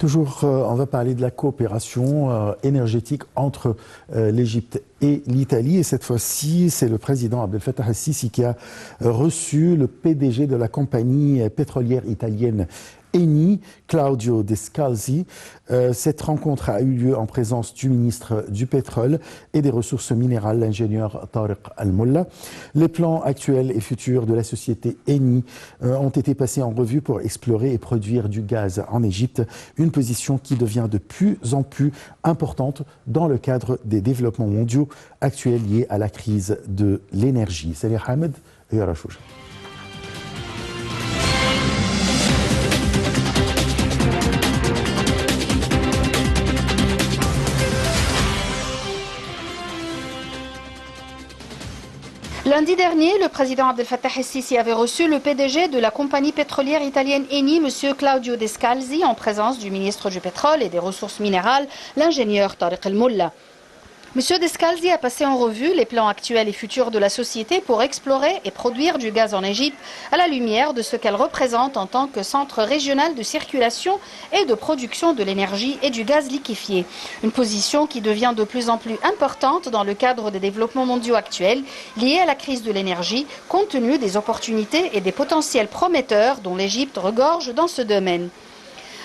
Toujours, on va parler de la coopération énergétique entre l'Égypte et l'Italie. Et cette fois-ci, c'est le président Abdel Fattah el-Sisi qui a reçu le PDG de la compagnie pétrolière italienne Eni, Claudio Descalzi. Cette rencontre a eu lieu en présence du ministre du Pétrole et des Ressources minérales, l'ingénieur Tariq Al-Molla. Les plans actuels et futurs de la société Eni ont été passés en revue pour explorer et produire du gaz en Égypte, une position qui devient de plus en plus importante dans le cadre des développements mondiaux actuels liés à la crise de l'énergie. Salut Hamed et Yarachouch. Lundi dernier, le président Abdel Fattah el-Sisi avait reçu le PDG de la compagnie pétrolière italienne Eni, M. Claudio Descalzi, en présence du ministre du Pétrole et des Ressources minérales, l'ingénieur Tariq Al-Molla. M. Descalzi a passé en revue les plans actuels et futurs de la société pour explorer et produire du gaz en Égypte à la lumière de ce qu'elle représente en tant que centre régional de circulation et de production de l'énergie et du gaz liquéfié. Une position qui devient de plus en plus importante dans le cadre des développements mondiaux actuels liés à la crise de l'énergie, compte tenu des opportunités et des potentiels prometteurs dont l'Égypte regorge dans ce domaine.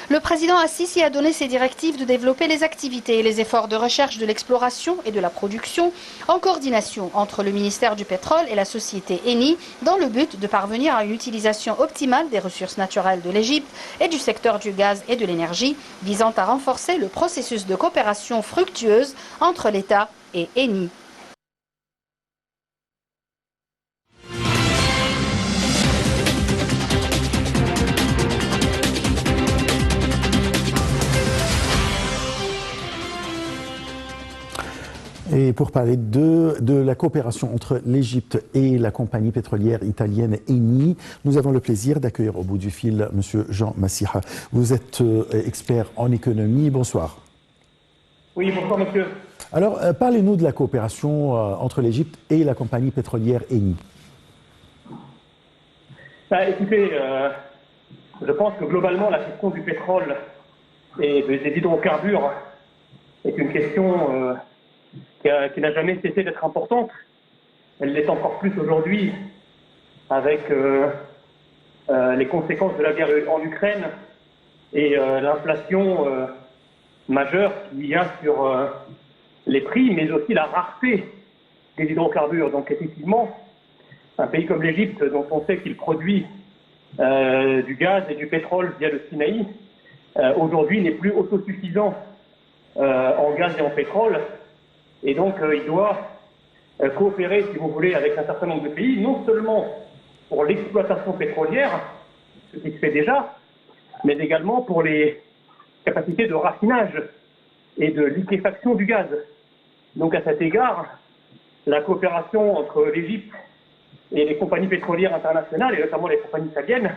Le président Al-Sisi a donné ses directives de développer les activités et les efforts de recherche de l'exploration et de la production en coordination entre le ministère du Pétrole et la société Eni dans le but de parvenir à une utilisation optimale des ressources naturelles de l'Égypte et du secteur du gaz et de l'énergie, visant à renforcer le processus de coopération fructueuse entre l'État et Eni. Et pour parler de la coopération entre l'Égypte et la compagnie pétrolière italienne Eni, nous avons le plaisir d'accueillir au bout du fil M. Jean Massiha. Vous êtes expert en économie. Bonsoir. Oui, bonsoir monsieur. Alors, parlez-nous de la coopération entre l'Égypte et la compagnie pétrolière Eni. Écoutez, je pense que globalement la question du pétrole et des hydrocarbures est une question qui n'a jamais cessé d'être importante. Elle l'est encore plus aujourd'hui avec les conséquences de la guerre en Ukraine et l'inflation majeure qu'il y a sur les prix, mais aussi la rareté des hydrocarbures. Donc effectivement, un pays comme l'Égypte, dont on sait qu'il produit du gaz et du pétrole via le Sinaï, aujourd'hui n'est plus autosuffisant en gaz et en pétrole. Et donc, il doit coopérer, si vous voulez, avec un certain nombre de pays, non seulement pour l'exploitation pétrolière, ce qui se fait déjà, mais également pour les capacités de raffinage et de liquéfaction du gaz. Donc, à cet égard, la coopération entre l'Égypte et les compagnies pétrolières internationales, et notamment les compagnies italiennes,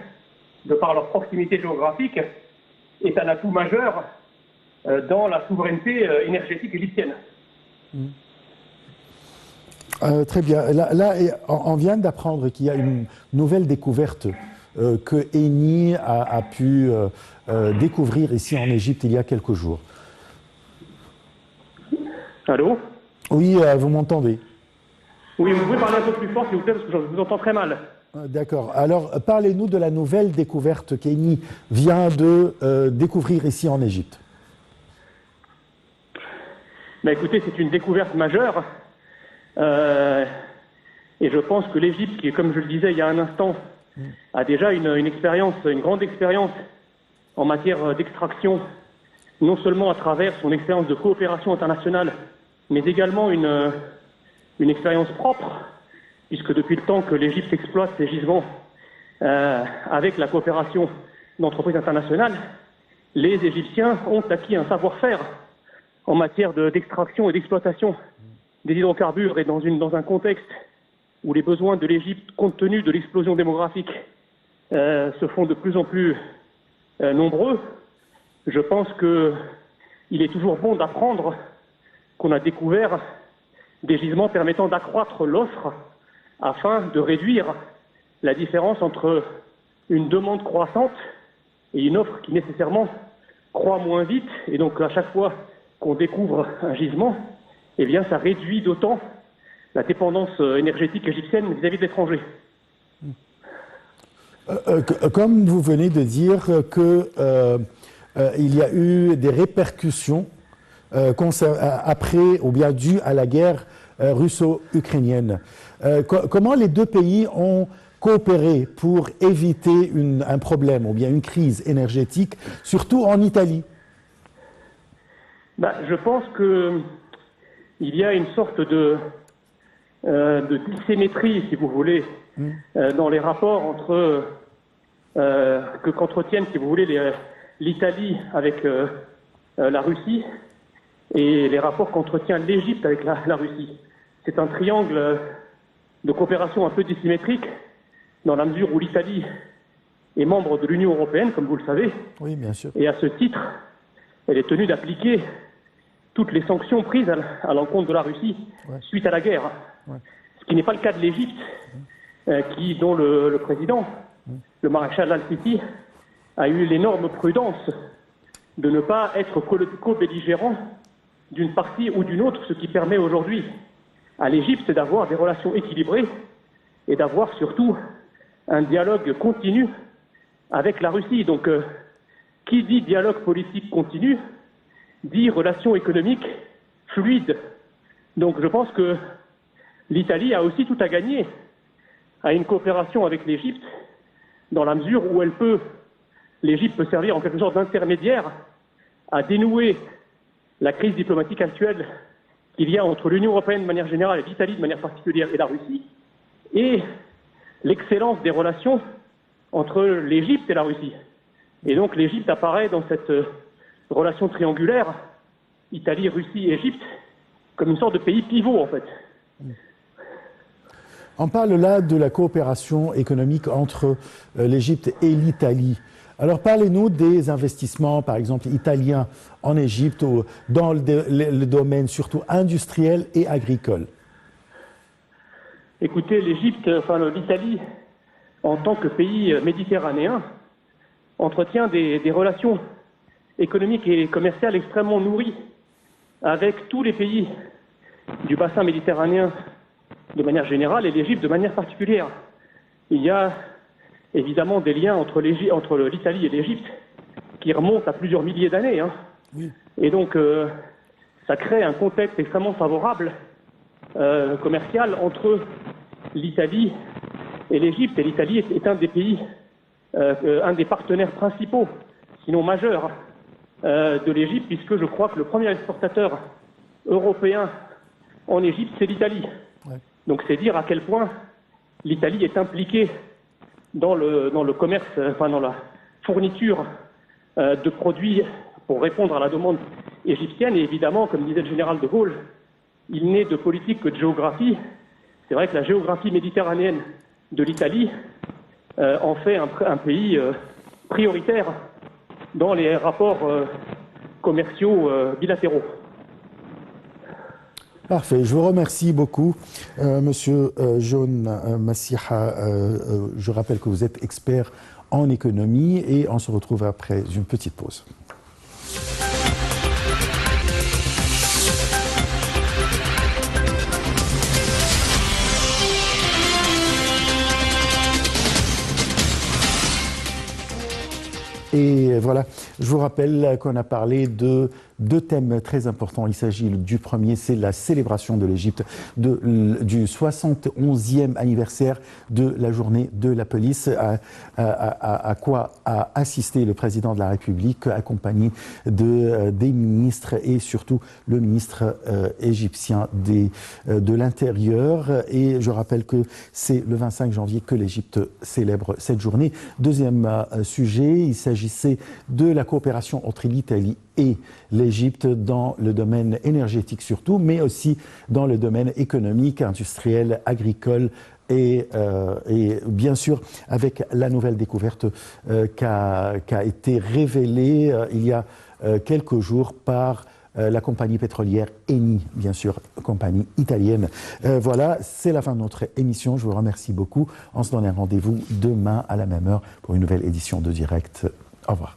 de par leur proximité géographique, est un atout majeur dans la souveraineté énergétique égyptienne. Très bien. Là, on vient d'apprendre qu'il y a une nouvelle découverte que Eni a pu découvrir ici en Égypte il y a quelques jours. Allô? Oui, vous m'entendez? Oui, vous pouvez parler un peu plus fort, s'il vous plaît, parce que je vous entends très mal. D'accord. Alors, parlez-nous de la nouvelle découverte qu'Eni vient de découvrir ici en Égypte. Ben écoutez, c'est une découverte majeure et je pense que l'Égypte, qui, comme je le disais il y a un instant, a déjà une expérience, une grande expérience en matière d'extraction, non seulement à travers son expérience de coopération internationale, mais également une expérience propre, puisque depuis le temps que l'Égypte exploite ses gisements avec la coopération d'entreprises internationales, les Égyptiens ont acquis un savoir-faire en matière d'extraction et d'exploitation des hydrocarbures, et dans un contexte où les besoins de l'Égypte, compte tenu de l'explosion démographique, se font de plus en plus nombreux, je pense qu'il est toujours bon d'apprendre qu'on a découvert des gisements permettant d'accroître l'offre afin de réduire la différence entre une demande croissante et une offre qui nécessairement croît moins vite, et donc à chaque fois qu'on découvre un gisement, eh bien ça réduit d'autant la dépendance énergétique égyptienne vis-à-vis de l'étranger. Comme vous venez de dire qu'il y a eu des répercussions après ou bien dues à la guerre russo-ukrainienne, comment les deux pays ont coopéré pour éviter un problème ou bien une crise énergétique, surtout en Italie? Je pense qu'il y a une sorte de dissymétrie, si vous voulez, dans les rapports qu'entretiennent, si vous voulez, l'Italie avec la Russie et les rapports qu'entretient l'Égypte avec la Russie. C'est un triangle de coopération un peu dissymétrique, dans la mesure où l'Italie est membre de l'Union européenne, comme vous le savez. Oui, bien sûr. Et à ce titre, elle est tenue d'appliquer toutes les sanctions prises à l'encontre de la Russie suite à la guerre. Ce qui n'est pas le cas de l'Égypte, dont le président, le maréchal Al-Sisi, a eu l'énorme prudence de ne pas être co-belligérant d'une partie ou d'une autre, ce qui permet aujourd'hui à l'Égypte d'avoir des relations équilibrées et d'avoir surtout un dialogue continu avec la Russie. Donc, qui dit dialogue politique continu, dit relations économiques fluides. Donc, je pense que l'Italie a aussi tout à gagner à une coopération avec l'Égypte, dans la mesure où l'Égypte peut servir en quelque sorte d'intermédiaire à dénouer la crise diplomatique actuelle qu'il y a entre l'Union européenne de manière générale et l'Italie de manière particulière et la Russie, et l'excellence des relations entre l'Égypte et la Russie. Et donc l'Égypte apparaît dans cette relation triangulaire, Italie, Russie, Égypte, comme une sorte de pays pivot en fait. On parle là de la coopération économique entre l'Égypte et l'Italie. Alors parlez-nous des investissements, par exemple, italiens en Égypte, dans le domaine surtout industriel et agricole. Écoutez, l'Italie, en tant que pays méditerranéen, entretient des relations économiques et commerciales extrêmement nourries avec tous les pays du bassin méditerranéen de manière générale et l'Égypte de manière particulière. Il y a évidemment des liens entre l'Italie et l'Égypte qui remontent à plusieurs milliers d'années. Oui. Et donc, ça crée un contexte extrêmement favorable commercial entre l'Italie et l'Égypte. Et l'Italie est un des pays, un des partenaires principaux, sinon majeurs, de l'Égypte, puisque je crois que le premier exportateur européen en Égypte, c'est l'Italie. Ouais. Donc c'est dire à quel point l'Italie est impliquée dans le commerce, dans la fourniture de produits pour répondre à la demande égyptienne. Et évidemment, comme disait le général de Gaulle, il n'est de politique que de géographie. C'est vrai que la géographie méditerranéenne de l'Italie en fait un pays prioritaire dans les rapports commerciaux bilatéraux. Parfait, je vous remercie beaucoup, Monsieur John Massiha. Je rappelle que vous êtes expert en économie et on se retrouve après une petite pause. Et voilà, je vous rappelle qu'on a parlé de deux thèmes très importants. Il s'agit du premier, c'est la célébration de l'Égypte du 71e anniversaire de la journée de la police, à quoi a assisté le président de la République, accompagné des ministres et surtout le ministre égyptien de l'Intérieur. Et je rappelle que c'est le 25 janvier que l'Égypte célèbre cette journée. Deuxième sujet, il s'agissait de la coopération entre l'Italie et l'Égypte dans le domaine énergétique surtout, mais aussi dans le domaine économique, industriel, agricole et bien sûr avec la nouvelle découverte qu'a été révélée il y a quelques jours par la compagnie pétrolière Eni, bien sûr, compagnie italienne. Voilà, c'est la fin de notre émission. Je vous remercie beaucoup. On se donne un rendez-vous demain à la même heure pour une nouvelle édition de Direct. Au revoir.